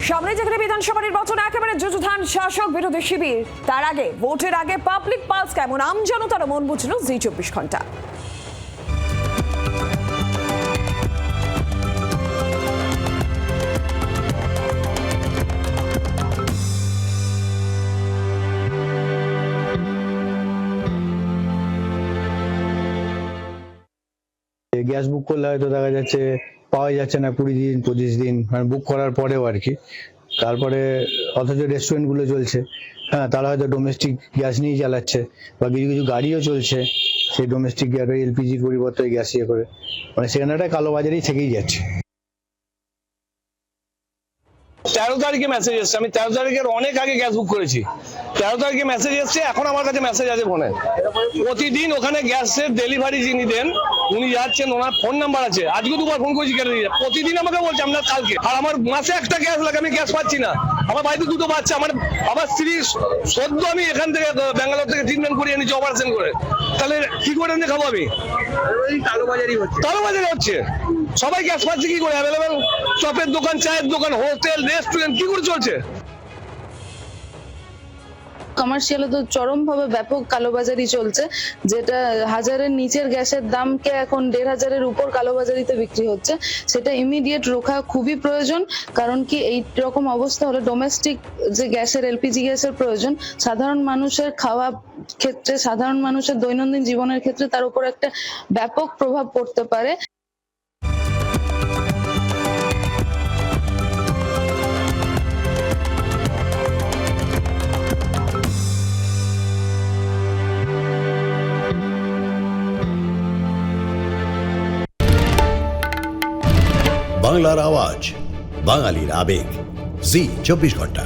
সামনে যেখানে বিধানসভা নির্বাচন একেবারে যুযুধান শাসক বিরোধী শিবির, তার আগে ভোটের আগে পাবলিক পালস কেমন আমজনতার মন বুঝলো জি24 ঘন্টা। গ্যাস বুক করলে হয়তো দেখা যাচ্ছে পাওয়া যাচ্ছে না 20 দিন 25 দিন, মানে বুক করার পরেও আর কি। তারপরে অথচ রেস্টুরেন্ট গুলো চলছে, হ্যাঁ, তারা হয়তো ডোমেস্টিক গ্যাস নিয়ে চালাচ্ছে, বা কিছু কিছু গাড়িও চলছে সেই ডোমেস্টিক গ্যাস এলপিজির পরিবর্তে গ্যাস ইয়ে করে, মানে সেখানে একটা কালোবাজারি থেকেই যাচ্ছে। 13 তারিখে মেসেজ এসছে, আমি 13 তারিখের অনেক আগে গ্যাস বুক করেছি। 13 তারিখে মেসেজ এসছে, এখন আমার কাছে মেসেজ আছে ফোনে। প্রতিদিন ওখানে গ্যাসের ডেলিভারি যিনি দেন উনি যাচ্ছেন, ওনার ফোন নাম্বার আছে। আজকে দুবার ফোন করেছি কেন, প্রতিদিন আমাকে বলছে আপনার কালকে। আর আমার মাসে একটা গ্যাস লাগে, আমি গ্যাস পাচ্ছি না। আমার বাড়িতে দুটো বাচ্চা, আমার স্ত্রী সদ্য আমি এখান থেকে ব্যাঙ্গালোর থেকে ট্রিটমেন্ট করিয়ে এনেছি অপারেশন করে। তাহলে কি করে এনে খাবো আমি? কালোবাজারি হচ্ছে। সবাই গ্যাস পাচ্ছে কি করে? অ্যাভেলেবেল চপের দোকান, চায়ের দোকান, হোটেল, রেস্টুরেন্ট কি করে চলছে? কমার্শিয়ালে তো চরমভাবে ব্যাপক কালোবাজারি চলছে, যেটা 1000-এর নিচের গ্যাসের দামকে এখন 1500-এর উপর কালোবাজারিতে বিক্রি হচ্ছে। সেটা ইমিডিয়েট রোখা খুবই প্রয়োজন। কারণ কি, এই রকম অবস্থা হলে ডোমেস্টিক যে গ্যাসের এলপিজি গ্যাসের প্রয়োজন, সাধারণ মানুষের খাওয়া ক্ষেত্রে, সাধারণ মানুষের দৈনন্দিন জীবনের ক্ষেত্রে তার উপর একটা ব্যাপক প্রভাব পড়তে পারে। বাংলার আওয়াজ, বাঙালির আবেগ, জি24 ঘন্টা।